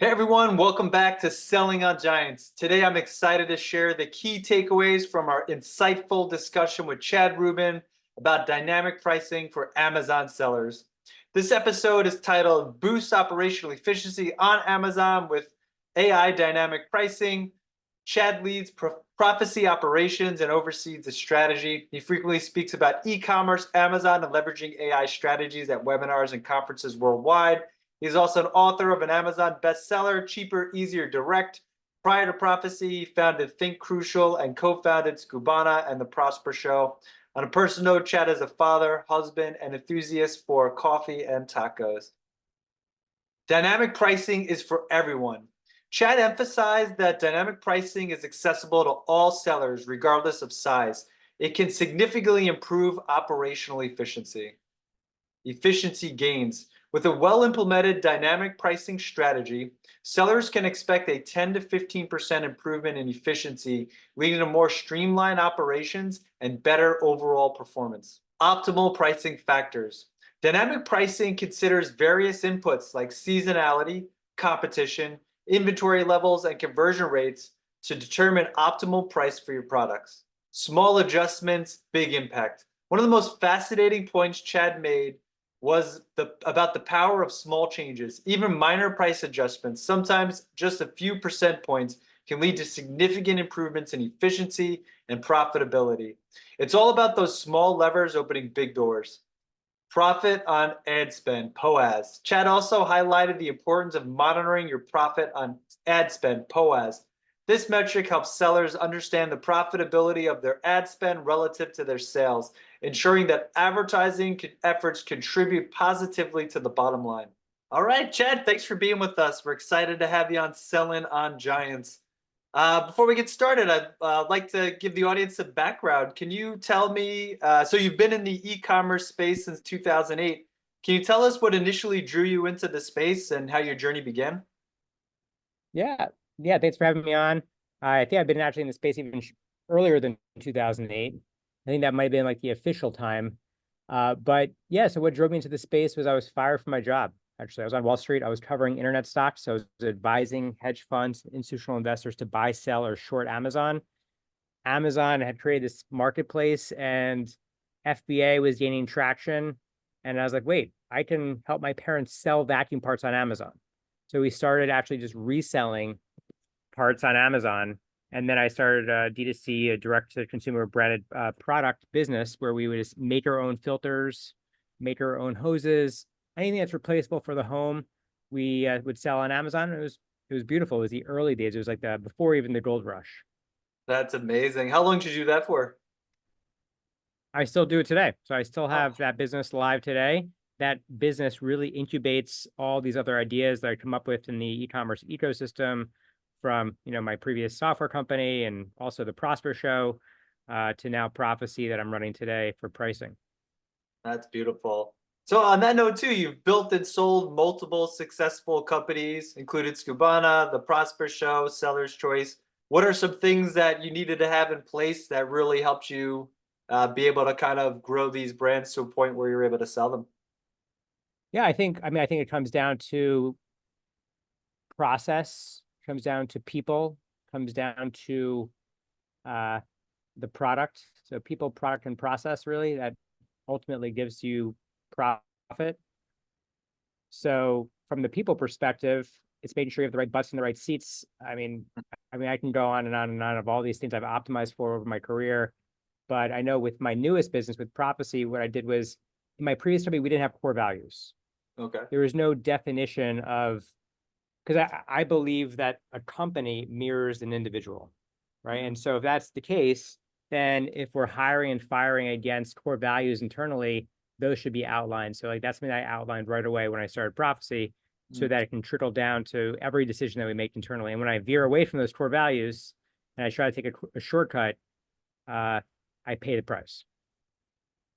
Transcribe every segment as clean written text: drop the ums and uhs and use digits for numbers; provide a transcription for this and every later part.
Hey everyone, welcome back to Selling on Giants. Today I'm excited to share the key takeaways from our insightful discussion with Chad Rubin about dynamic pricing for Amazon sellers. This episode is titled Boost Operational Efficiency on Amazon with AI Dynamic Pricing. Chad leads prophecy operations and oversees the strategy. He frequently speaks about e-commerce, Amazon, and leveraging AI strategies at webinars and conferences worldwide. He's also an author of an Amazon bestseller, Cheaper, Easier, Direct. Prior to Prophecy, he founded Think Crucial and co-founded Scubana and The Prosper Show. On a personal note, Chad is a father, husband, and enthusiast for coffee and tacos. Dynamic pricing is for everyone. Chad emphasized that dynamic pricing is accessible to all sellers, regardless of size. It can significantly improve operational efficiency. Efficiency gains. With a well-implemented dynamic pricing strategy, sellers can expect a 10 to 15% improvement in efficiency, leading to more streamlined operations and better overall performance. Optimal pricing factors. Dynamic pricing considers various inputs like seasonality, competition, inventory levels, and conversion rates to determine optimal price for your products. Small adjustments, big impact. One of the most fascinating points Chad made was about the power of small changes. Even minor price adjustments, sometimes just a few percent points, can lead to significant improvements in efficiency and profitability. It's all about those small levers opening big doors. Profit on ad spend, POAS. Chad also highlighted the importance of monitoring your profit on ad spend, POAS. This metric helps sellers understand the profitability of their ad spend relative to their sales, ensuring that advertising efforts contribute positively to the bottom line. All right, Chad, thanks for being with us. We're excited to have you on Selling on Giants. Before we get started, I'd like to give the audience a background. Can you tell me, so you've been in the e-commerce space since 2008. Can you tell us what initially drew you into the space and how your journey began? Yeah, thanks for having me on. I think I've been actually in the space even earlier than 2008. I think that might have been like the official time. But yeah, so what drove me into the space was I was fired from my job. Actually, I was on Wall Street. I was covering internet stocks. So I was advising hedge funds, institutional investors to buy, sell, or short Amazon. Amazon had created this marketplace and FBA was gaining traction. And I was like, wait, I can help my parents sell vacuum parts on Amazon. So we started actually just reselling parts on Amazon. And then I started a D2C, a direct-to-consumer branded product business where we would just make our own filters, make our own hoses, anything that's replaceable for the home, we would sell on Amazon. It was beautiful. It was the early days. It was like before even the gold rush. That's amazing. How long did you do that for? I still do it today. So I still Oh, have that business live today. That business really incubates all these other ideas that I come up with in the e-commerce ecosystem from, my previous software company and also the Prosper Show to now Prophecy that I'm running today for pricing. that's beautiful. So on that note too, you've built and sold multiple successful companies, included Scubana, The Prosper Show, Seller's Choice. What are some things that you needed to have in place that really helped you be able to kind of grow these brands to a point where you're able to sell them? Yeah, I think it comes down to process, comes down to people, comes down to uh, the product. So people, product, and process really that ultimately gives you profit. So from the people perspective, it's making sure you have the right butts in the right seats. I can go on and on and on of all these things I've optimized for over my career. But I know with my newest business with Prophecy, what I did was in my previous company, we didn't have core values. Okay. There was no definition of, because I believe that a company mirrors an individual, right? Mhm. And so if that's the case, then if we're hiring and firing against core values internally, those should be outlined. So like that's something I outlined right away when I started Prophecy so that it can trickle down to every decision that we make internally. And when I veer away from those core values and I try to take a shortcut, I pay the price.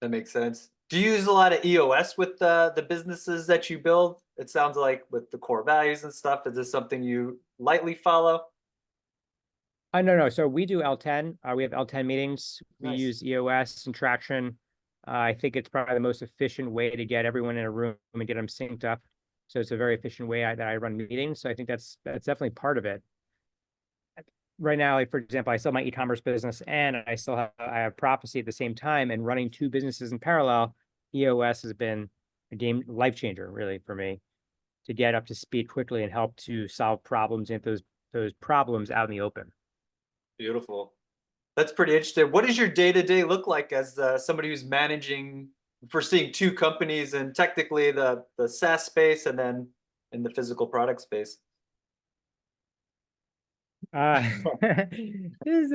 That makes sense. Do you use a lot of EOS with the businesses that you build? It sounds like with the core values and stuff. Is this something you lightly follow? No. So we do L10. We have L10 meetings. We Nice. use EOS and Traction. I think it's probably the most efficient way to get everyone in a room and get them synced up. So it's a very efficient way that I run meetings. So I think that's definitely part of it. Right now, like for example, I sell my e-commerce business and I have prophecy at the same time, and running two businesses in parallel. EOS has been a game life changer really for me to get up to speed quickly and help to solve problems and those problems out in the open. Beautiful. That's pretty interesting. What does your day-to-day look like as somebody who's managing, foreseeing two companies and technically the SaaS space and then in the physical product space? Uh, this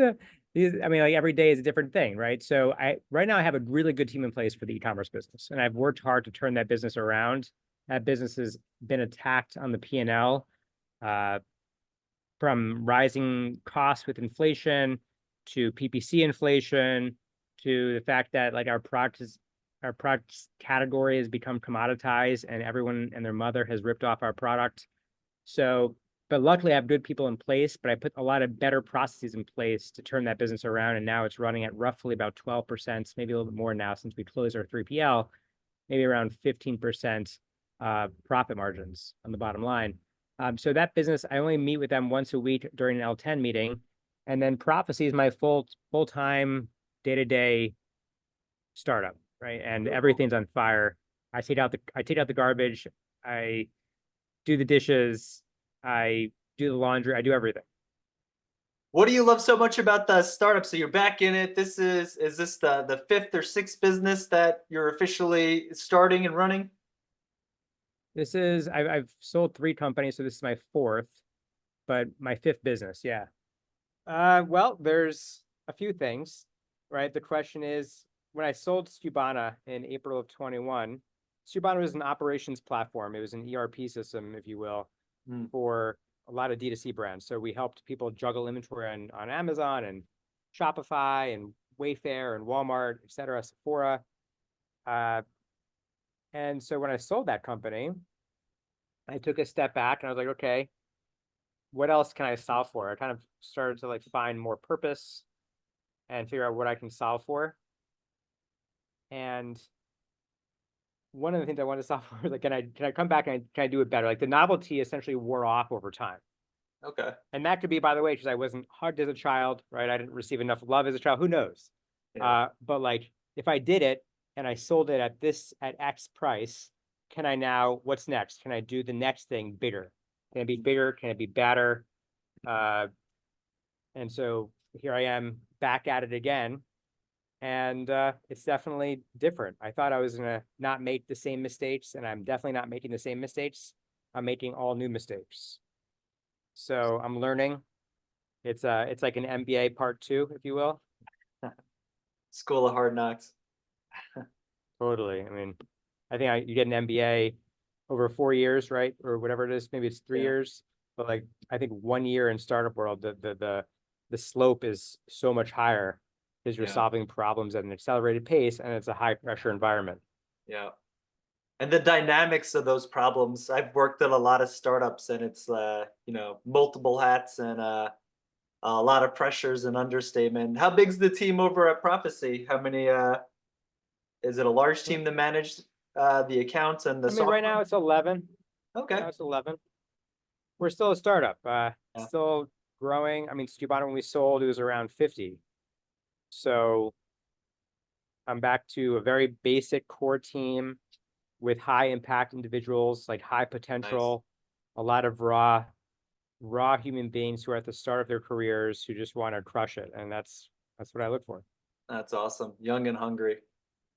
is I mean, like every day is a different thing, right? So right now I have a really good team in place for the e-commerce business, and I've worked hard to turn that business around. That business has been attacked on the P&L, from rising costs with inflation to PPC inflation to the fact that like our product category has become commoditized and everyone and their mother has ripped off our product. So, but luckily I have good people in place, but I put a lot of better processes in place to turn that business around. And now it's running at roughly about 12%, maybe a little bit more now since we closed our 3PL, maybe around 15% profit margins on the bottom line. So that business, I only meet with them once a week during an L10 meeting. And then Prophecy is my full-time day-to-day startup, right? And everything's on fire. I take out the garbage, I do the dishes, I do the laundry, I do everything. What do you love so much about the startup? So you're back in it. Is this the fifth or sixth business that you're officially starting and running? I've sold 3 companies, so this is my 4th, but my 5th business, yeah. Well, there's a few things, right? The question is, when I sold Skubana in April of 21, Skubana was an operations platform. It was an ERP system, if you will, for a lot of D2C brands. So we helped people juggle inventory on Amazon and Shopify and Wayfair and Walmart, et cetera, Sephora. And so when I sold that company, I took a step back and I was like, okay, what else can I solve for? I kind of started to like find more purpose and figure out what I can solve for. And one of the things I wanted to solve for is like, can I come back and can I do it better? Like the novelty essentially wore off over time. Okay. And that could be, by the way, because I wasn't hugged as a child, right? I didn't receive enough love as a child. Who knows? Yeah. But like, if I did it and I sold it at X price, can I now, what's next? Can I do the next thing bigger? Can it be bigger? Can it be better? And so here I am back at it again. And it's definitely different. I thought I was gonna not make the same mistakes, and I'm definitely not making the same mistakes. I'm making all new mistakes. So I'm learning. It's like an MBA part 2, if you will. School of Hard Knocks. Totally. I mean, I think you get an MBA over 4 years, right? Or whatever it is. Maybe it's 3 years. But like, I think 1 year in startup world, the slope is so much higher because you're solving problems at an accelerated pace and it's a high pressure environment. Yeah. And the dynamics of those problems. I've worked at a lot of startups and it's multiple hats and a lot of pressures and understatement. How big's the team over at Prophecy? How many is it a large team to manage the accounts and the I mean, right now it's 11. Okay. Now it's 11. We're still a startup, Yeah. still growing. I mean, Skubana, when we sold, it was around 50. So I'm back to a very basic core team with high impact individuals, like high potential, a lot of raw human beings who are at the start of their careers who just want to crush it. And that's what I look for. That's awesome. Young and hungry.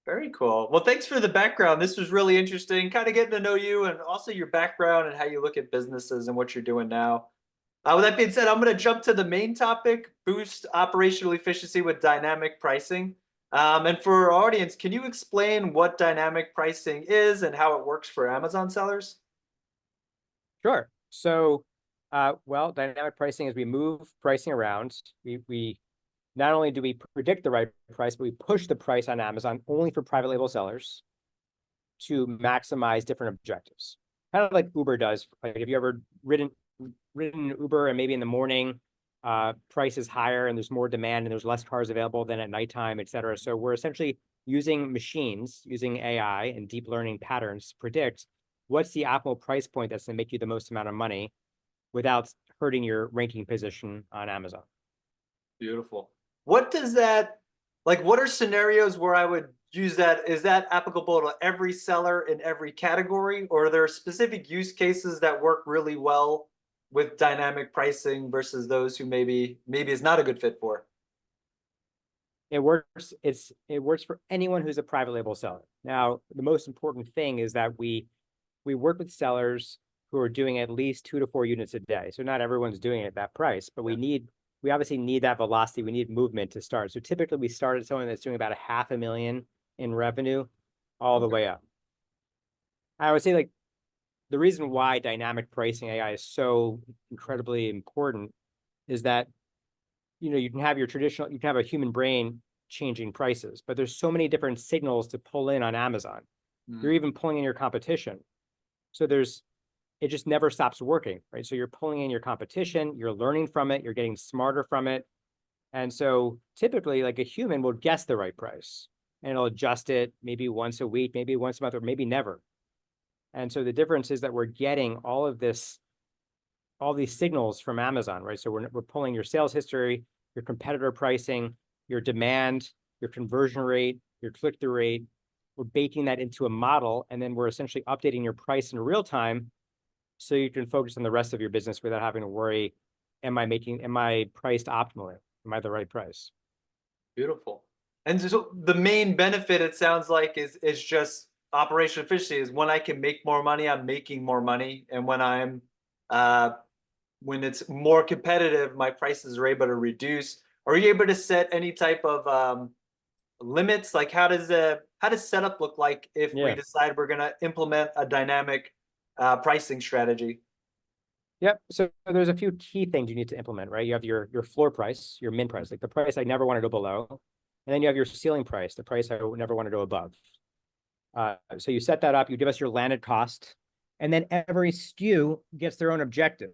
Very cool. Well, thanks for the background. This was really interesting, kind of getting to know you and also your background and how you look at businesses and what you're doing now. With that being said, I'm going to jump to the main topic, boost operational efficiency with dynamic pricing. And for our audience, can you explain what dynamic pricing is and how it works for Amazon sellers? Sure. So, well, dynamic pricing is we move pricing around. We not only do we predict the right price, but we push the price on Amazon only for private label sellers to maximize different objectives. Kind of like Uber does. Like if you ever ridden Uber and maybe in the morning, price is higher and there's more demand and there's less cars available than at nighttime, et cetera. So we're essentially using machines, using AI and deep learning patterns to predict what's the optimal price point that's going to make you the most amount of money without hurting your ranking position on Amazon. Beautiful. What does that, like, what are scenarios where I would use that? Is that applicable to every seller in every category, or are there specific use cases that work really well with dynamic pricing versus those who maybe is not a good fit for? It works. It works for anyone who's a private label seller. Now, the most important thing is that we work with sellers who are doing at least 2 to 4 units a day. So not everyone's doing it at that price, but we obviously need that velocity. We need movement to start. So typically we start at someone that's doing about $500,000 in revenue all the way up. I would say, like, the reason why dynamic pricing AI is so incredibly important is that, you can have you can have a human brain changing prices, but there's so many different signals to pull in on Amazon. You're even pulling in your competition. So it just never stops working, right? So you're pulling in your competition, you're learning from it, you're getting smarter from it. And so typically, like, a human will guess the right price and it'll adjust it maybe once a week, maybe once a month, or maybe never. And so the difference is that we're getting all these signals from Amazon, right? So we're pulling your sales history, your competitor pricing, your demand, your conversion rate, your click-through rate. We're baking that into a model, and then we're essentially updating your price in real time so you can focus on the rest of your business without having to worry, am I priced optimally? Am I the right price? Beautiful. And so the main benefit, it sounds like, is just operation efficiency. Is when I can make more money, I'm making more money, and uh, when it's more competitive, my prices are able to reduce. Are you able to set any type of limits? Like, how does setup look like if we Yeah. decide we're going to implement a dynamic pricing strategy? Yep. So there's a few key things you need to implement, right? You have your floor price, your min price, like the price I never want to go below. And then you have your ceiling price, the price I would never want to go above. So you set that up, you give us your landed cost, and then every SKU gets their own objective.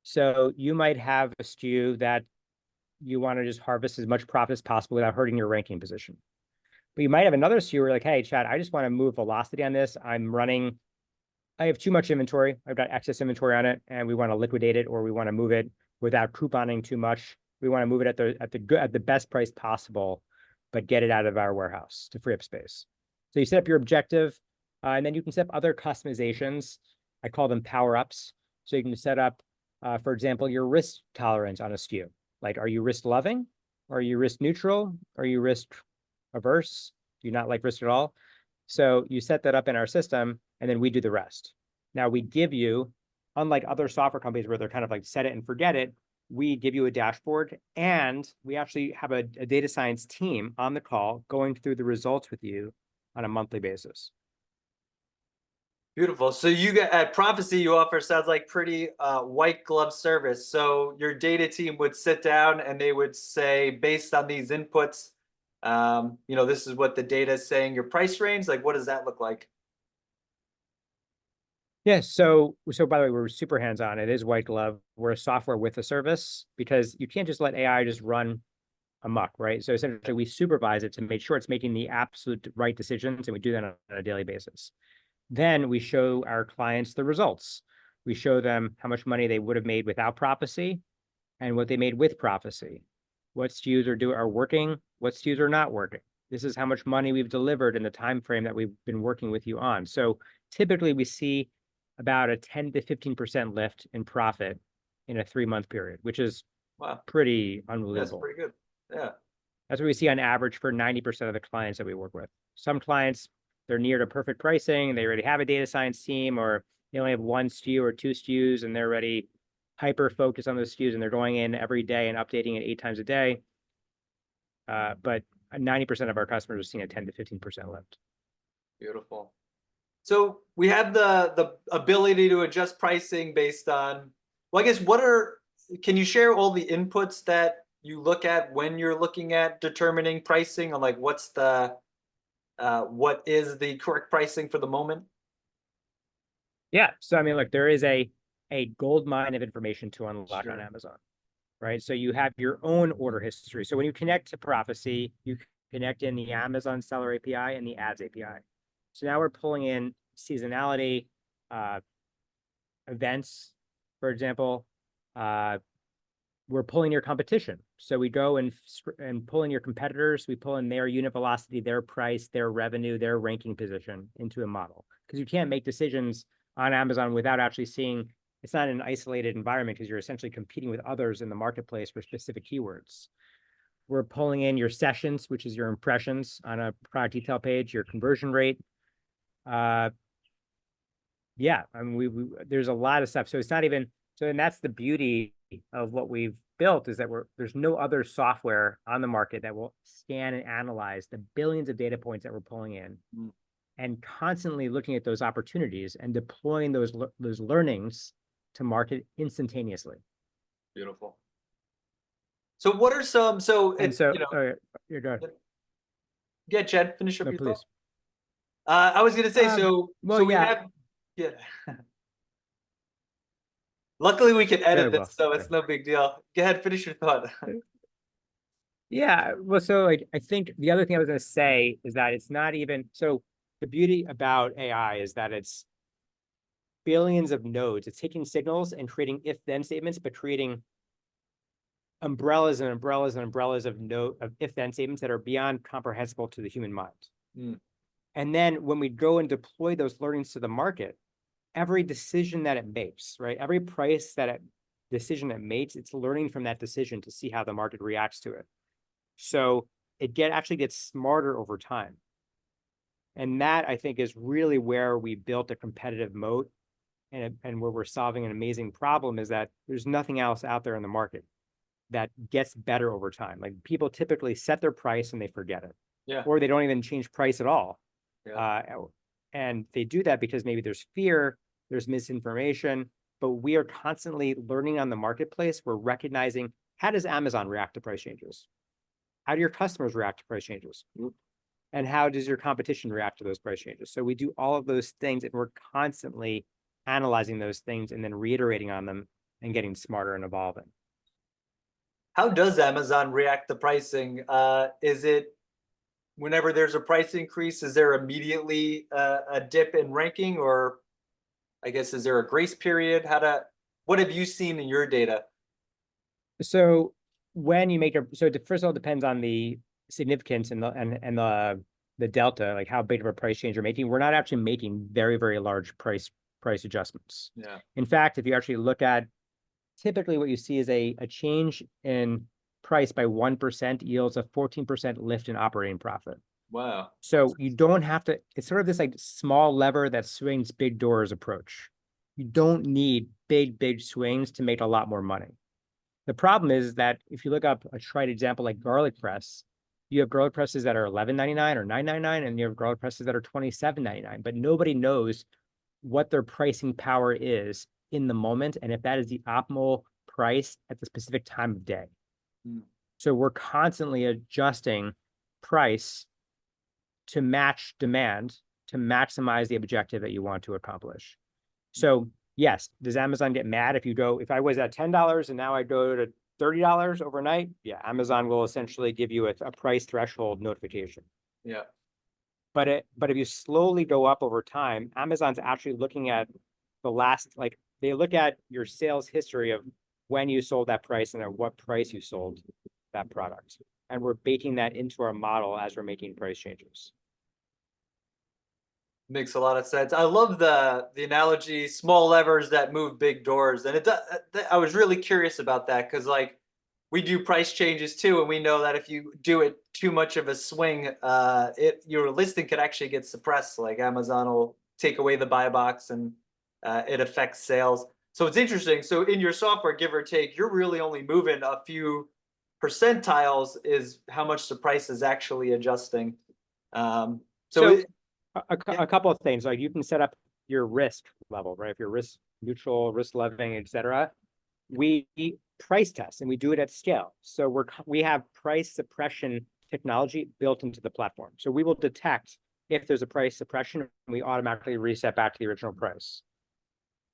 So you might have a SKU that you want to just harvest as much profit as possible without hurting your ranking position. But you might have another SKU where you're like, hey, Chad, I just want to move velocity on this. I have too much inventory. I've got excess inventory on it, and we want to liquidate it, or we want to move it without couponing too much. We want to move it at the best price possible, but get it out of our warehouse to free up space. So you set up your objective, and then you can set up other customizations. I call them power ups. So you can set up, for example, your risk tolerance on a SKU. Like, are you risk loving? Are you risk neutral? Are you risk averse? Do you not like risk at all? So you set that up in our system, and then we do the rest. Now we give you, unlike other software companies where they're kind of like set it and forget it, we give you a dashboard, and we actually have a data science team on the call going through the results with you on a monthly basis. Beautiful. So you get at Prophecy, you offer, sounds like, pretty white glove service. So your data team would sit down and they would say, based on these inputs, this is what the data is saying, your price range. Like, what does that look like? Yeah, so by the way, we're super hands-on. It is white glove. We're a software with a service, because you can't just let AI just run amok, right? So essentially we supervise it to make sure it's making the absolute right decisions, and we do that on a daily basis. Then we show our clients the results. We show them how much money they would have made without Prophecy and what they made with Prophecy. What SKUs are working, what SKUs are not working. This is how much money we've delivered in the time frame that we've been working with you on. So typically we see about a 10 to 15% lift in profit in a 3-month period, which is Wow, pretty that's unbelievable. pretty good. Yeah. That's what we see on average for 90% of the clients that we work with. Some clients, they're near to perfect pricing. They already have a data science team, or they only have 1 SKU or 2 SKUs, and they're already hyper focused on those SKUs, and they're going in every day and updating it 8 times a day. But 90% of our customers are seeing a 10 to 15% lift. Beautiful. So we have the ability to adjust pricing based on, well, I guess, can you share all the inputs that you look at when you're looking at determining pricing, on like what is the correct pricing for the moment? Yeah. So, I mean, look, there is a gold mine of information to unlock on Amazon, right? So you have your own order history. So when you connect to Prophecy, you connect in the Amazon Seller API and the Ads API. So now we're pulling in seasonality, events, for example, we're pulling your competition. So we go and pull in your competitors. We pull in their unit velocity, their price, their revenue, their ranking position into a model. Because you can't make decisions on Amazon without actually seeing, it's not an isolated environment because you're essentially competing with others in the marketplace for specific keywords. We're pulling in your sessions, which is your impressions on a product detail page, your conversion rate. Yeah, I mean, there's a lot of stuff. So it's not even, so, and that's the beauty of what we've built, is that there's no other software on the market that will scan and analyze the billions of data points that we're pulling in and constantly looking at those opportunities and deploying those learnings to market instantaneously. Beautiful. So what are some, so And it's, so, you know, you're good. yeah, Chad, finish up No, your please. thought. I was going to say, so well, we yeah. have, yeah. Luckily we can edit Very this, well. so it's no big deal. Go ahead, finish your thought. Yeah, well, so I think the other thing I was going to say is that it's not even, so the beauty about AI is that it's billions of nodes. It's taking signals and creating if-then statements, but creating umbrellas and umbrellas and umbrellas of if-then statements that are beyond comprehensible to the human mind. And then when we go and deploy those learnings to the market, every decision that it makes, right? Every decision it makes, it's learning from that decision to see how the market reacts to it. So it actually gets smarter over time. And that, I think, is really where we built a competitive moat, and where we're solving an amazing problem, is that there's nothing else out there in the market that gets better over time. Like, people typically set their price and they forget it. Yeah. Or they don't even change price at all. Yeah. And they do that because maybe there's fear, there's misinformation, but we are constantly learning on the marketplace. We're recognizing, how does Amazon react to price changes? How do your customers react to price changes? And how does your competition react to those price changes? So we do all of those things, and we're constantly analyzing those things and then reiterating on them and getting smarter and evolving. How does Amazon react to pricing? Is it, whenever there's a price increase, is there immediately a dip in ranking, or I guess, is there a grace period? What have you seen in your data? So when you make first of all, it depends on the significance and the delta, like how big of a price change you're making. We're not actually making very, very large price adjustments. Yeah. In fact, if you actually look at, typically what you see is a change in price by 1% yields a 14% lift in operating profit. Wow. So you don't have to, it's sort of this like small lever that swings big doors approach. You don't need big swings to make a lot more money. The problem is that if you look up a trite example like garlic press, you have garlic presses that are $11.99 or $9.99, and you have garlic presses that are $27.99, but nobody knows what their pricing power is in the moment, and if that is the optimal price at the specific time of day. So we're constantly adjusting price to match demand, to maximize the objective that you want to accomplish. So yes, does Amazon get mad if I was at $10 and now I go to $30 overnight? Yeah, Amazon will essentially give you a price threshold notification. Yeah. But if you slowly go up over time, Amazon's actually looking at they look at your sales history of when you sold that price and at what price you sold that product. And we're baking that into our model as we're making price changes. Makes a lot of sense. I love the analogy, small levers that move big doors. And I was really curious about that, because like, we do price changes too, and we know that if you do it too much of a swing, your listing could actually get suppressed. Like, Amazon will take away the buy box, and it affects sales. So it's interesting. So in your software, give or take, you're really only moving a few percentiles is how much the price is actually adjusting. So a couple of things, like you can set up your risk level, right? If you're risk neutral, risk loving, etc. We price test, and we do it at scale. So we have price suppression technology built into the platform. So we will detect if there's a price suppression, and we automatically reset back to the original price.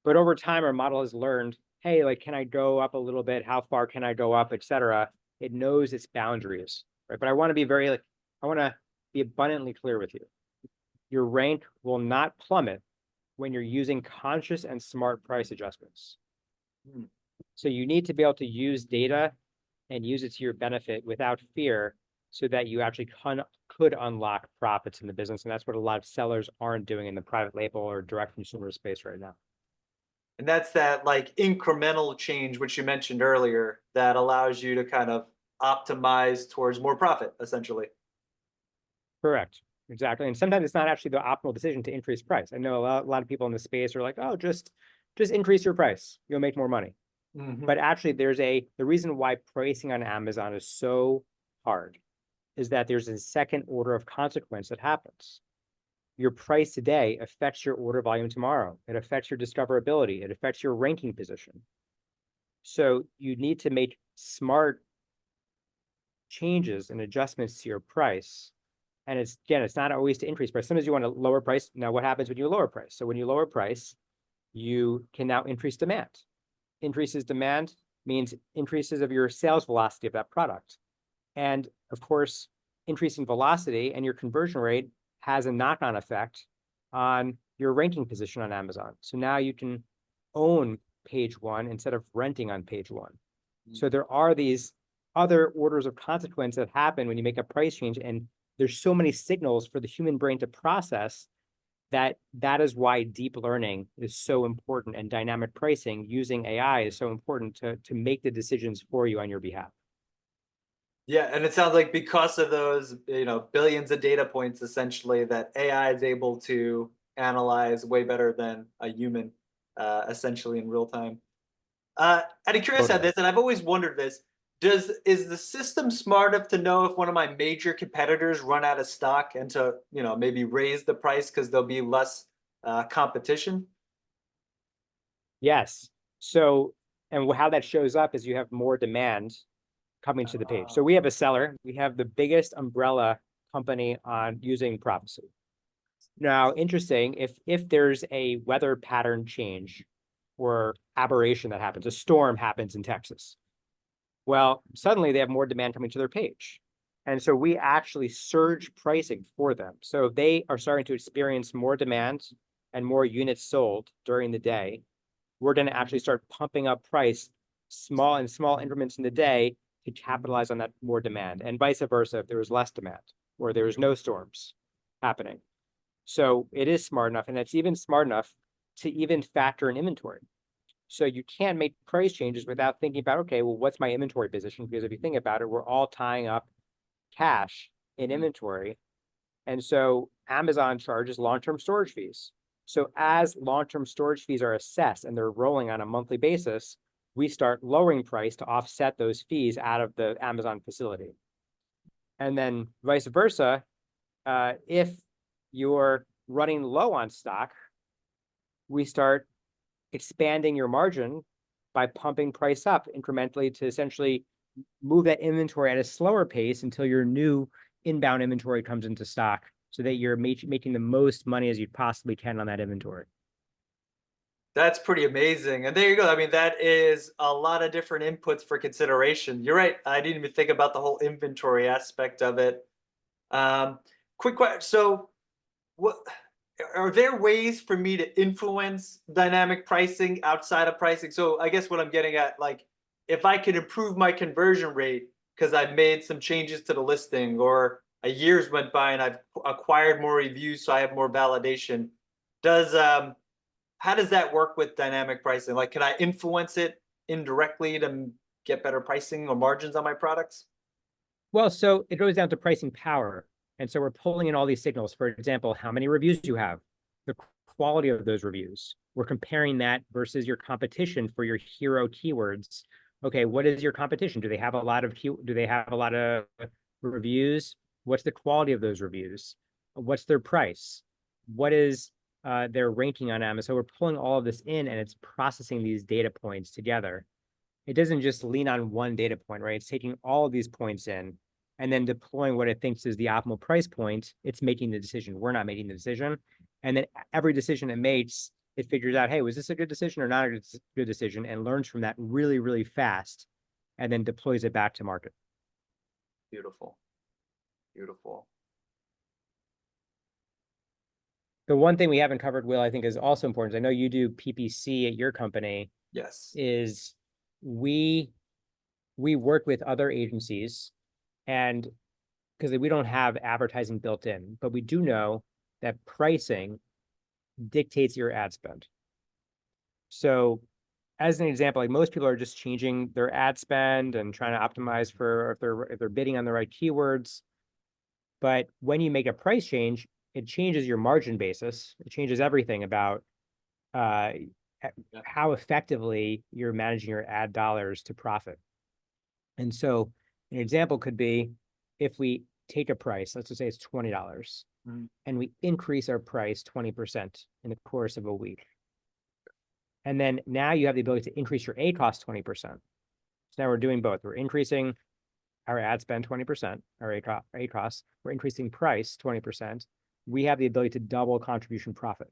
But over time, our model has learned, hey, like, can I go up a little bit? How far can I go up, etc. It knows its boundaries, right? But I want to be abundantly clear with you. Your rank will not plummet when you're using conscious and smart price adjustments. Hmm. So you need to be able to use data and use it to your benefit without fear so that you actually could unlock profits in the business. And that's what a lot of sellers aren't doing in the private label or direct consumer space right now. And that's that like incremental change, which you mentioned earlier, that allows you to kind of optimize towards more profit, essentially. Correct. Exactly. And sometimes it's not actually the optimal decision to increase price. I know a lot of people in the space are like, oh, just increase your price. You'll make more money. Mhm. But actually, the reason why pricing on Amazon is so hard is that there's a second order of consequence that happens. Your price today affects your order volume tomorrow. It affects your discoverability. It affects your ranking position. So you need to make smart changes and adjustments to your price. And it's not always to increase price. Sometimes you want to lower price. Now, what happens when you lower price? So when you lower price, you can now increase demand. Increases demand means increases of your sales velocity of that product. And of course, increasing velocity and your conversion rate has a knock-on effect on your ranking position on Amazon. So now you can own page one instead of renting on page one. So there are these other orders of consequence that happen when you make a price change, and there's so many signals for the human brain to process that is why deep learning is so important, and dynamic pricing using AI is so important to make the decisions for you on your behalf. Yeah, and it sounds like because of those, billions of data points, essentially, that AI is able to analyze way better than a human, essentially in real time. Out of curiosity on Totally. this, and I've always wondered this, is the system smart enough to know if one of my major competitors run out of stock and to, maybe raise the price because there'll be less competition? Yes. So, and how that shows up is you have more demand coming to the page. So Uh, we have a seller. We have the biggest umbrella company on using prophecy. Now, interesting, if there's a weather pattern change or aberration that happens, a storm happens in Texas, well, suddenly they have more demand coming to their page. And so we actually surge pricing for them. So they are starting to experience more demand and more units sold during the day. We're going to actually start pumping up price small increments in the day to capitalize on that more demand, and vice versa if there was less demand or there was no storms happening. So it is smart enough, and it's even smart enough to even factor in inventory. So you can make price changes without thinking about, okay, well, what's my inventory position? Because if you think about it, we're all tying up cash in inventory. And so Amazon charges long-term storage fees. So as long-term storage fees are assessed and they're rolling on a monthly basis, we start lowering price to offset those fees out of the Amazon facility. And then vice versa, if you're running low on stock, we start expanding your margin by pumping price up incrementally to essentially move that inventory at a slower pace until your new inbound inventory comes into stock so that you're making the most money as you possibly can on that inventory. That's pretty amazing. And there you go. I mean, that is a lot of different inputs for consideration. You're right. I didn't even think about the whole inventory aspect of it. Um, quick question. So, what are there ways for me to influence dynamic pricing outside of pricing? So, I guess what I'm getting at, like, if I can improve my conversion rate because I've made some changes to the listing, or a year's went by and I've acquired more reviews, so I have more validation. Does How does that work with dynamic pricing? Like, can I influence it indirectly to get better pricing or margins on my products? Well, so it goes down to pricing power. And so we're pulling in all these signals. For example, how many reviews you have, the quality of those reviews. We're comparing that versus your competition for your hero keywords. Okay, what is your competition? Do they have a lot of reviews? What's the quality of those reviews? What's their price? What is their ranking on Amazon? So we're pulling all of this in, and it's processing these data points together. It doesn't just lean on one data point, right? It's taking all of these points in and then deploying what it thinks is the optimal price point. It's making the decision. We're not making the decision. And then every decision it makes, it figures out, hey, was this a good decision or not a good decision, and learns from that really, really fast, and then deploys it back to market. Beautiful. Beautiful. The one thing we haven't covered, Will, I think is also important. I know you do PPC at your company. Yes. Is we work with other agencies, and because we don't have advertising built in, but we do know that pricing dictates your ad spend. So as an example, like most people are just changing their ad spend and trying to optimize for if they're bidding on the right keywords. But when you make a price change, it changes your margin basis. It changes everything about how effectively you're managing your ad dollars to profit. And so an example could be if we take a price, let's just say it's $20, and we increase our price 20% in the course of a week. And then now you have the ability to increase your ACoS 20%. So now we're doing both. We're increasing our ad spend 20%, our ACoS, we're increasing price 20%. We have the ability to double contribution profit.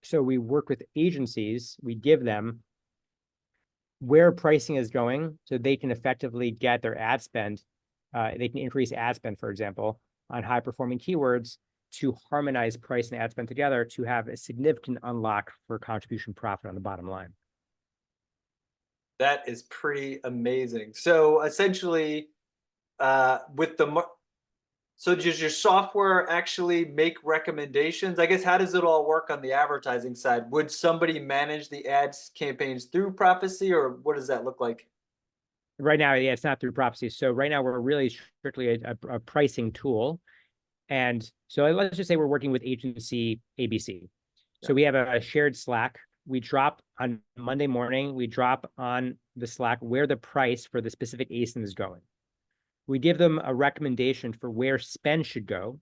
So we work with agencies, we give them where pricing is going so they can effectively get their ad spend. They can increase ad spend, for example, on high performing keywords to harmonize price and ad spend together to have a significant unlock for contribution profit on the bottom line. That is pretty amazing. So essentially, so does your software actually make recommendations? I guess, how does it all work on the advertising side? Would somebody manage the ads campaigns through Prophecy, or what does that look like? Right now, yeah, it's not through Prophecy. So right now we're really strictly a pricing tool. And so let's just say we're working with agency ABC. So we have a shared Slack. We drop on Monday morning, we drop on the Slack where the price for the specific ASIN is going. We give them a recommendation for where spend should go.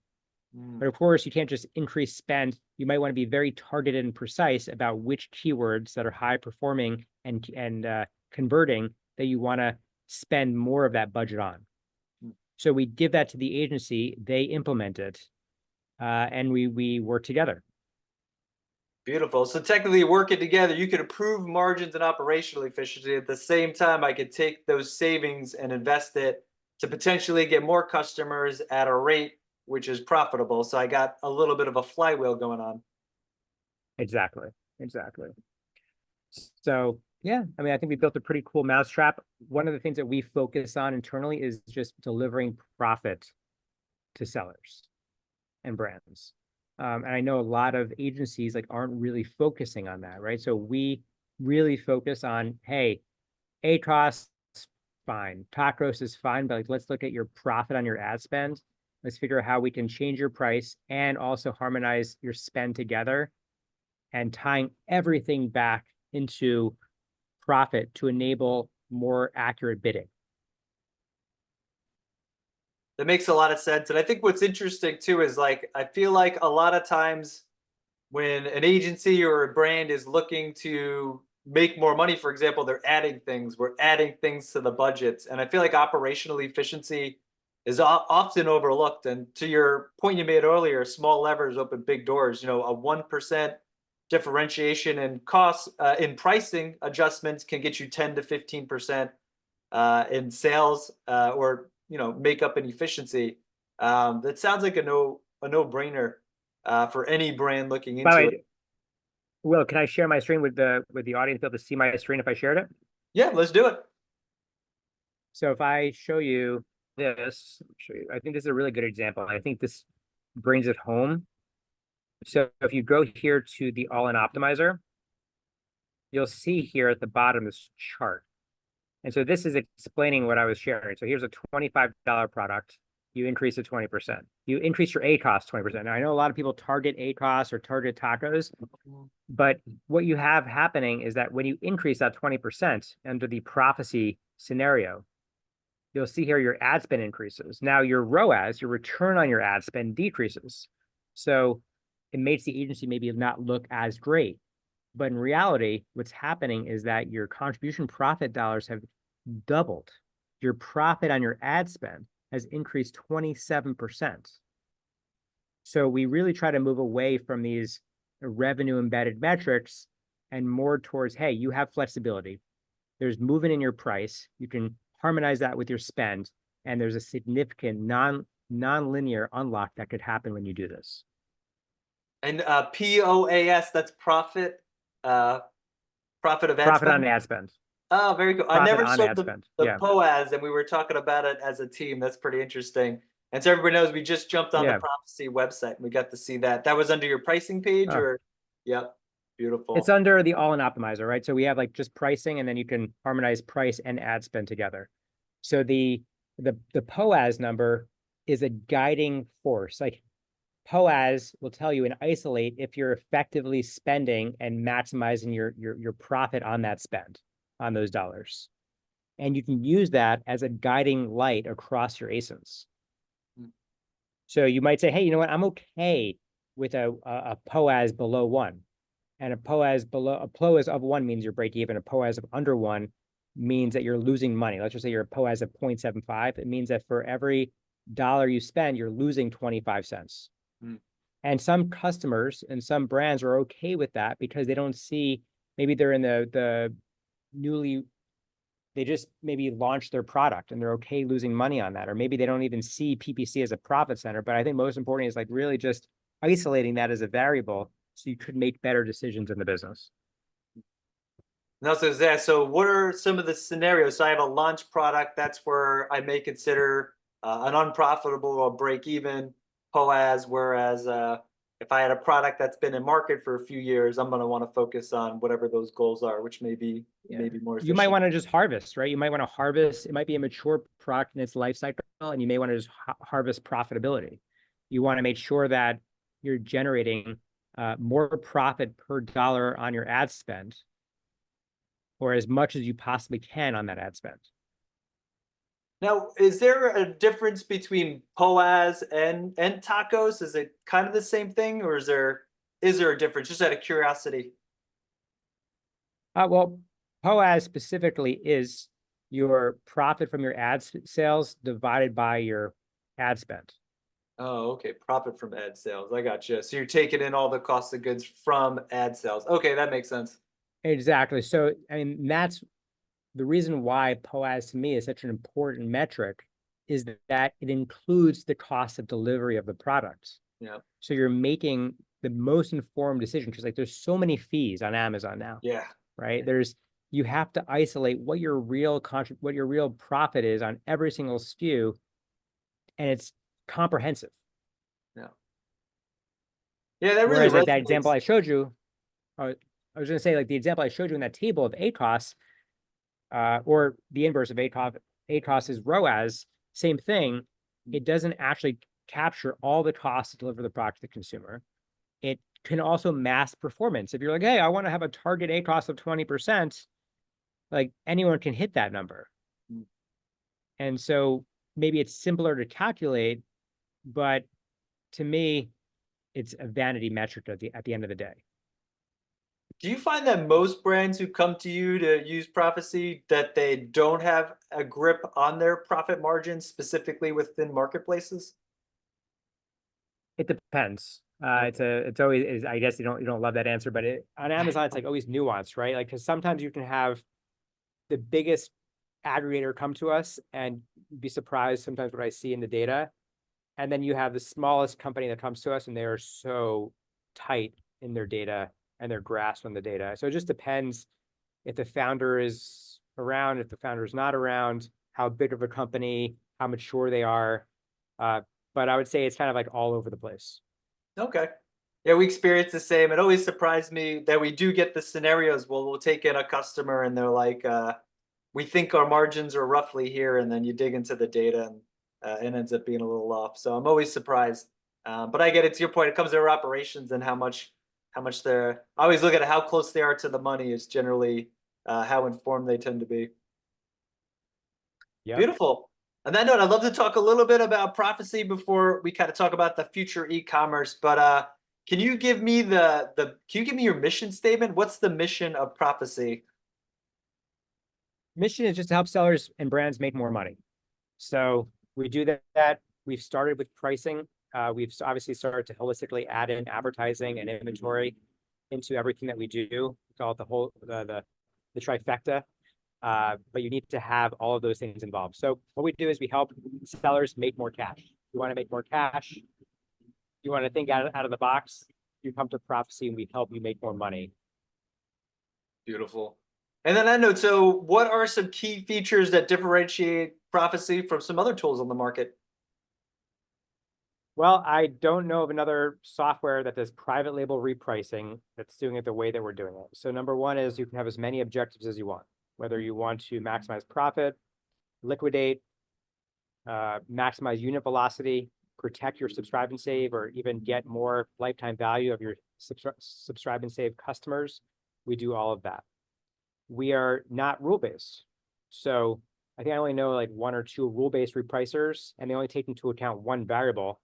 But of course, you can't just increase spend. You might want to be very targeted and precise about which keywords that are high performing and converting that you want to spend more of that budget on. So we give that to the agency, they implement it, and we work together. Beautiful. So technically working together, you could improve margins and operational efficiency. At the same time, I could take those savings and invest it to potentially get more customers at a rate which is profitable. So I got a little bit of a flywheel going on. Exactly. So yeah, I mean, I think we built a pretty cool mousetrap. One of the things that we focus on internally is just delivering profit to sellers and brands. And I know a lot of agencies like aren't really focusing on that, right? So we really focus on, hey, ACoS fine, TACoS is fine, but like, let's look at your profit on your ad spend. Let's figure out how we can change your price and also harmonize your spend together and tying everything back into profit to enable more accurate bidding. That makes a lot of sense. And I think what's interesting too is, like, I feel like a lot of times when an agency or a brand is looking to make more money, for example, they're adding things, we're adding things to the budgets. And I feel like operational efficiency is often overlooked. And to your point you made earlier, small levers open big doors. You know, a 1% differentiation in costs, in pricing adjustments can get you 10 to 15% in sales, or, you know, make up an efficiency. That sounds like a no-brainer for any brand looking By the into way, it. Will, can I share my screen with the audience, be able to see my screen if I shared it? Yeah, let's do it. So if I show you this, I think this is a really good example. I think this brings it home. So if you go here to the all-in optimizer, you'll see here at the bottom this chart. And so this is explaining what I was sharing. So here's a $25 product. You increase it 20%. You increase your ACoS 20%. Now, I know a lot of people target ACoS or target TACoS, but what you have happening is that when you increase that 20% under the Prophecy scenario, you'll see here your ad spend increases. Now your ROAS, your return on your ad spend, decreases. So it makes the agency maybe not look as great. But in reality, what's happening is that your contribution profit dollars have doubled. Your profit on your ad spend has increased 27%. So we really try to move away from these revenue embedded metrics and more towards, hey, you have flexibility. There's movement in your price. You can harmonize that with your spend. And there's a significant non-linear unlock that could happen when you do this. And POAS, that's profit, uh, profit of ad Profit on spend. ad spend. Oh, very cool. I Profit never on saw ad spend. the Yeah. POAS, and we were talking about it as a team. That's pretty interesting. And so everybody knows we just jumped on the Yeah. Prophecy website and we got to see that. That was under your pricing page, Oh, or? Yep, it's beautiful. under the all-in optimizer, right? So we have like just pricing, and then you can harmonize price and ad spend together. So the POAS number is a guiding force. Like POAS will tell you and isolate if you're effectively spending and maximizing your profit on that spend, on those dollars. And you can use that as a guiding light across your ASINs. Mm. So you might say, hey, you know what? I'm okay with a POAS below 1. And a POAS of 1 means you're break even. A POAS of under 1 means that you're losing money. Let's just say you're a POAS of 0.75. It means that for every dollar you spend, you're losing 25 cents. Mm. And some customers and some brands are okay with that because they don't see, maybe they're in the newly, they just maybe launched their product and they're okay losing money on that. Or maybe they don't even see PPC as a profit center. But I think most important is like really just isolating that as a variable so you could make better decisions in the business. And also, Zach, so what are some of the scenarios? So I have a launch product. That's where I may consider an unprofitable or break even POAS. Whereas if I had a product that's been in market for a few years, I'm going to want to focus on whatever those goals are, which may be more You might efficient. want to just harvest, right? You might want to harvest. It might be a mature product in its life cycle, and you may want to just harvest profitability. You want to make sure that you're generating more profit per dollar on your ad spend, or as much as you possibly can on that ad spend. Now, is there a difference between POAS and tacos? Is it kind of the same thing, or is there a difference? Just out of curiosity. Well, POAS specifically is your profit from your ad sales divided by your ad spend. Oh, okay. Profit from ad sales. I got you. So you're taking in all the cost of goods from ad sales. Okay, that makes sense. Exactly. So, I mean, that's the reason why POAS to me is such an important metric, is that it includes the cost of delivery of the product. Yeah. So you're making the most informed decision, because like there's so many fees on Amazon now, Yeah. right? You have to isolate what your real profit is on every single SKU, and it's comprehensive. Yeah. Yeah, that really Whereas like that example resonates. I showed you, I was going to say like the example I showed you in that table of ACOS, or the inverse of ACOS is ROAS, same thing. It doesn't actually capture all the costs to deliver the product to the consumer. It can also mask performance. If you're like, hey, I want to have a target ACOS of 20%, like anyone can hit that number. Mm. And so maybe it's simpler to calculate, but to me, it's a vanity metric at the end of the day. Do you find that most brands who come to you to use Prophecy, that they don't have a grip on their profit margins, specifically within marketplaces? It depends. Okay. It's always, I guess you don't love that answer, but on Amazon, it's like always nuanced, right? Like, because sometimes you can have the biggest aggregator come to us and be surprised sometimes what I see in the data. And then you have the smallest company that comes to us and they are so tight in their data and their grasp on the data. So it just depends if the founder is around, if the founder is not around, how big of a company, how mature they are. But I would say it's kind of like all over the place. Okay. Yeah, we experience the same. It always surprised me that we do get the scenarios. Well, we'll take in a customer and they're like, we think our margins are roughly here, and then you dig into the data and it ends up being a little off. So I'm always surprised. But I get it, to your point. It comes to their operations and how much they're. I always look at how close they are to the money is generally how informed they tend to be. Yep. Beautiful. On that note, I'd love to talk a little bit about Prophecy before we kind of talk about the future e-commerce. But can you give me can you give me your mission statement? What's the mission of Prophecy? Mission is just to help sellers and brands make more money. So we do that. We've started with pricing. We've obviously started to holistically add in advertising and inventory into everything that we do. We call it the trifecta. But you need to have all of those things involved. So what we do is we help sellers make more cash. You want to make more cash. You want to think out of the box. you come to Prophecy and we help you make more money. Beautiful. And then I know, so what are some key features that differentiate Prophecy from some other tools on the market? Well, I don't know of another software that does private label repricing that's doing it the way that we're doing it. So number one is you can have as many objectives as you want, whether you want to maximize profit, liquidate, maximize unit velocity, protect your subscribe and save, or even get more lifetime value of your subscribe and save customers. We do all of that. We are not rule-based. So I think I only know like one or two rule-based repricers, and they only take into account one variable.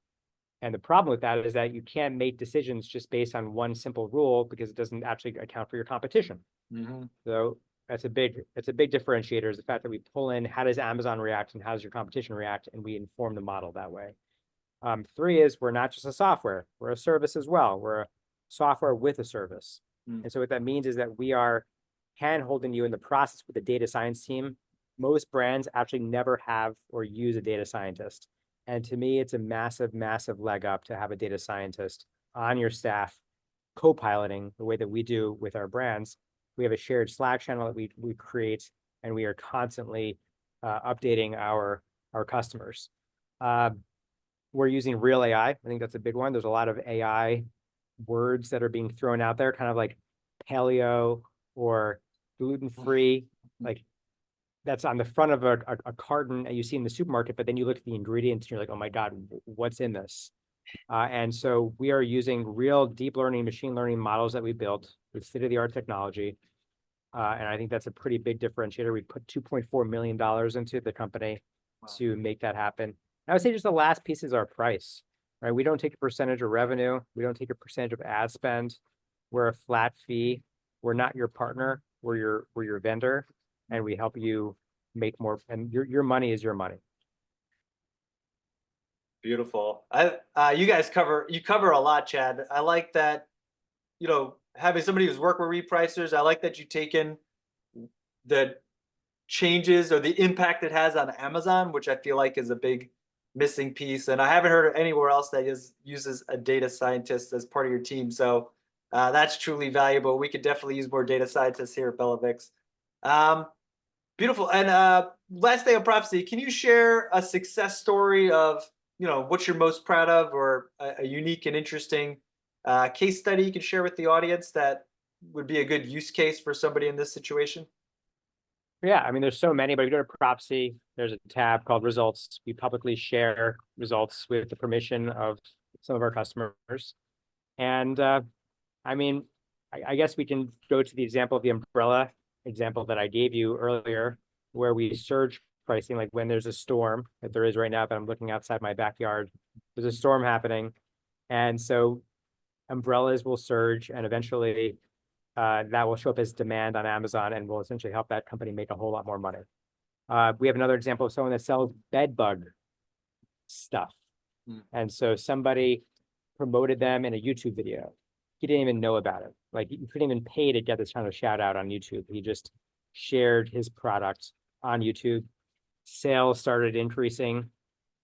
And the problem with that is that you can't make decisions just based on one simple rule because it doesn't actually account for your competition. So that's a big differentiator, is the fact that we pull in how does Amazon react and how does your competition react, and we inform the model that way. Three is we're not just a software, we're a service as well. We're a software with a service. And so what that means is that we are hand-holding you in the process with the data science team. Most brands actually never have or use a data scientist. And to me, it's a massive, massive leg up to have a data scientist on your staff, co-piloting the way that we do with our brands. We have a shared Slack channel that we create, and we are constantly updating our customers. We're using real AI. I think that's a big one. There's a lot of AI words that are being thrown out there, kind of like paleo or gluten-free, like that's on the front of a carton that you see in the supermarket, but then you look at the ingredients and you're like, oh my God, what's in this? And so we are using real deep learning, machine learning models that we built with state-of-the-art technology. And I think that's a pretty big differentiator. We put $2.4 million into the company to make that happen. I would say just the last piece is our price, right? We don't take a percentage of revenue. We don't take a percentage of ad spend. We're a flat fee. We're not your partner. We're your vendor, and we help you make more. And your money is your money. Beautiful. You guys cover a lot, Chad. I like that, having somebody who's worked with repricers. I like that you've taken the changes or the impact it has on Amazon, which I feel like is a big missing piece. And I haven't heard of anywhere else that uses a data scientist as part of your team. So that's truly valuable. We could definitely use more data scientists here at Bellavix. Beautiful. And last day of Prophecy, can you share a success story of, what you're most proud of, or a unique and interesting case study you can share with the audience that would be a good use case for somebody in this situation? Yeah, I mean, there's so many, but if you go to Prophecy, there's a tab called Results. We publicly share results with the permission of some of our customers. And I mean, I guess we can go to the example of the umbrella example that I gave you earlier, where we surge pricing, like when there's a storm, that there is right now, but I'm looking outside my backyard, there's a storm happening. And so umbrellas will surge, and eventually that will show up as demand on Amazon and will essentially help that company make a whole lot more money. We have another example of someone that sells bed bug stuff. And so somebody promoted them in a YouTube video. He didn't even know about it. Like, you couldn't even pay to get this kind of shout out on YouTube. He just shared his product on YouTube. Sales started increasing.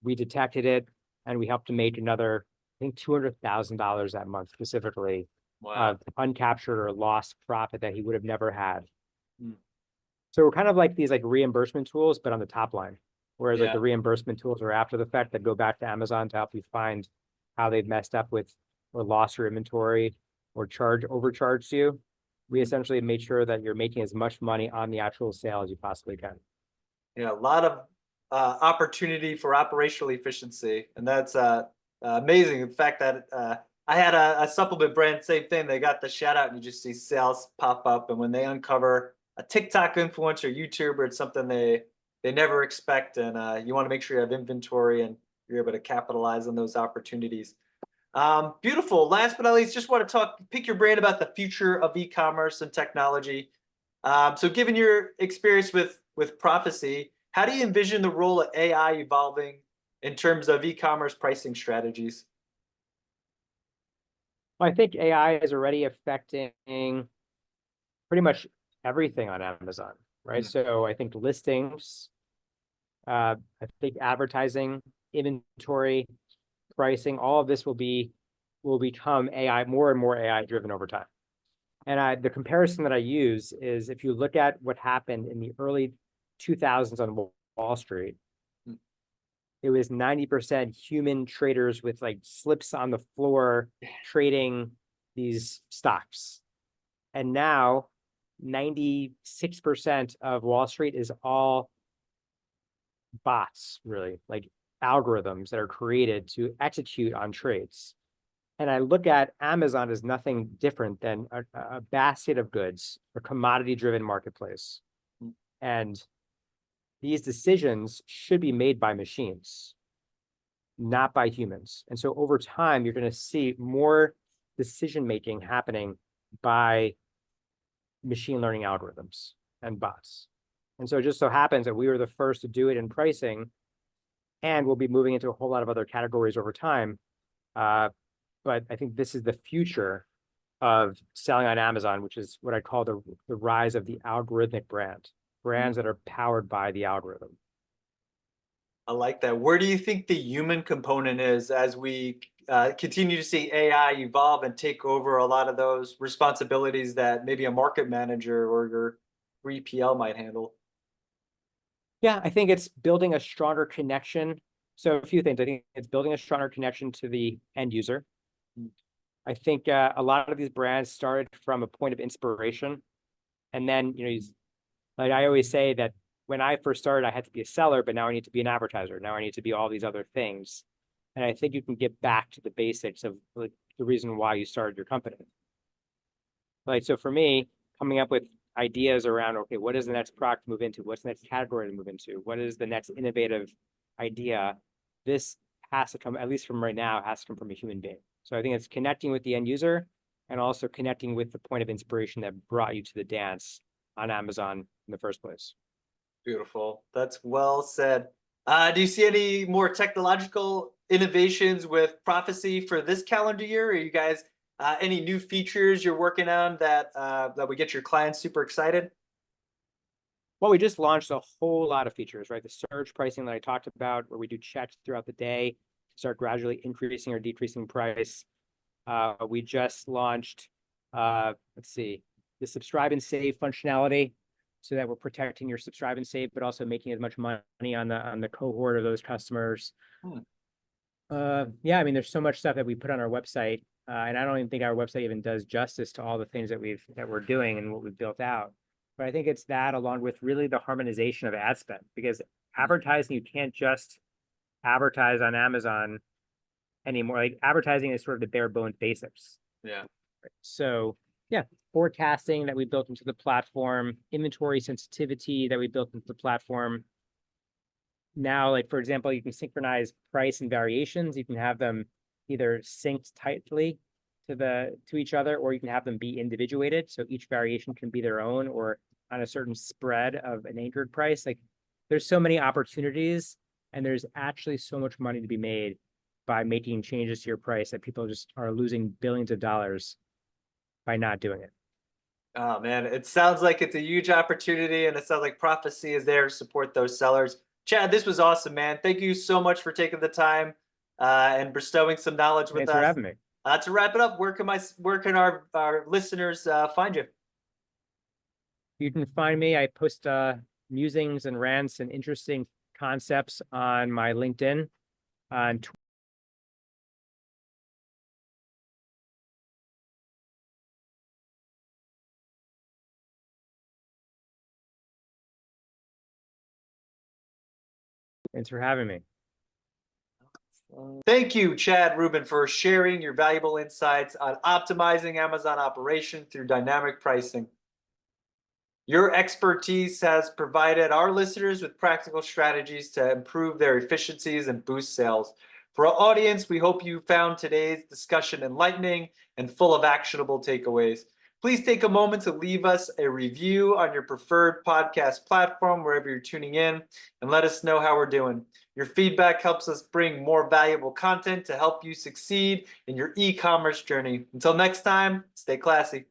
We detected it, and we helped him make another, I think, $200,000 that month specifically. Wow. Uncaptured or lost profit that he would have never had. So we're kind of like these reimbursement tools, but on the top line. Whereas like the reimbursement tools are after the fact that go back to Amazon to help you find how they've messed up with or lost your inventory or overcharged you. We essentially made sure that you're making as much money on the actual sale as you possibly can. Yeah, a lot of opportunity for operational efficiency, and that's amazing. The fact that I had a supplement brand, same thing. They got the shout out, and you just see sales pop up. And when they uncover a TikTok influencer, YouTuber, it's something they never expect, and you want to make sure you have inventory and you're able to capitalize on those opportunities. Beautiful. Last but not least, just want to pick your brain about the future of e-commerce and technology. So given your experience with Prophecy, how do you envision the role of AI evolving in terms of e-commerce pricing strategies? Well, I think AI is already affecting pretty much everything on Amazon, right? So I think listings, I think advertising, inventory, pricing, all of this will will become AI, more and more AI driven over time. And the comparison that I use is if you look at what happened in the early 2000s on Wall Street, it was 90% human traders with like slips on the floor trading these stocks. And now 96% of Wall Street is all bots, really, like algorithms that are created to execute on trades. And I look at Amazon as nothing different than a basket of goods, a commodity-driven marketplace. And these decisions should be made by machines, not by humans. And so over time, you're going to see more decision-making happening by machine learning algorithms and bots. And so it just so happens that we were the first to do it in pricing, and we'll be moving into a whole lot of other categories over time. But I think this is the future of selling on Amazon, which is what I call the rise of the algorithmic brand, brands that are powered by the algorithm. I like that. Where do you think the human component is as we continue to see AI evolve and take over a lot of those responsibilities that maybe a market manager or your 3PL might handle? Yeah, I think it's building a stronger connection. So a few things. I think it's building a stronger connection to the end user. I think a lot of these brands started from a point of inspiration. And then, like I always say that when I first started, I had to be a seller, but now I need to be an advertiser. Now I need to be all these other things. And I think you can get back to the basics of like the reason why you started your company. Like, so for me, coming up with ideas around, okay, what is the next product to move into? What's the next category to move into? What is the next innovative idea? This has to come, at least from right now, has to come from a human being. So I think it's connecting with the end user and also connecting with the point of inspiration that brought you to the dance on Amazon in the first place. Beautiful. That's well said. Do you see any more technological innovations with Prophecy for this calendar year? Are you guys any new features you're working on that that would get your clients super excited? Well, we just launched a whole lot of features, right? The surge pricing that I talked about, where we do checks throughout the day, start gradually increasing or decreasing price. We just launched, let's see, the subscribe and save functionality, so that we're protecting your subscribe and save, but also making as much money on the cohort of those customers. Yeah, I mean, there's so much stuff that we put on our website, and I don't even think our website even does justice to all the things that we're doing and what we've built out. But I think it's that, along with really the harmonization of ad spend, because advertising, you can't just advertise on Amazon anymore. Like, advertising is sort of the bare bones basics. Yeah. So yeah, forecasting that we built into the platform, inventory sensitivity that we built into the platform. Now, like, for example, you can synchronize price and variations. You can have them either synced tightly to each other, or you can have them be individuated. So each variation can be their own or on a certain spread of an anchored price. Like, there's so many opportunities, and there's actually so much money to be made by making changes to your price that people just are losing billions of dollars by not doing it. Oh man, it sounds like it's a huge opportunity, and it sounds like Prophecy is there to support those sellers. Chad, this was awesome, man. Thank you so much for taking the time and bestowing some knowledge with Thanks us. for having me. To wrap it up, where can our listeners find you? You can find me. I post musings and rants and interesting concepts on my LinkedIn, on Thanks for having me. Thank you, Chad Rubin, for sharing your valuable insights on optimizing Amazon operation through dynamic pricing. Your expertise has provided our listeners with practical strategies to improve their efficiencies and boost sales. For our audience, we hope you found today's discussion enlightening and full of actionable takeaways. Please take a moment to leave us a review on your preferred podcast platform, wherever you're tuning in, and let us know how we're doing. Your feedback helps us bring more valuable content to help you succeed in your e-commerce journey. Until next time, stay classy.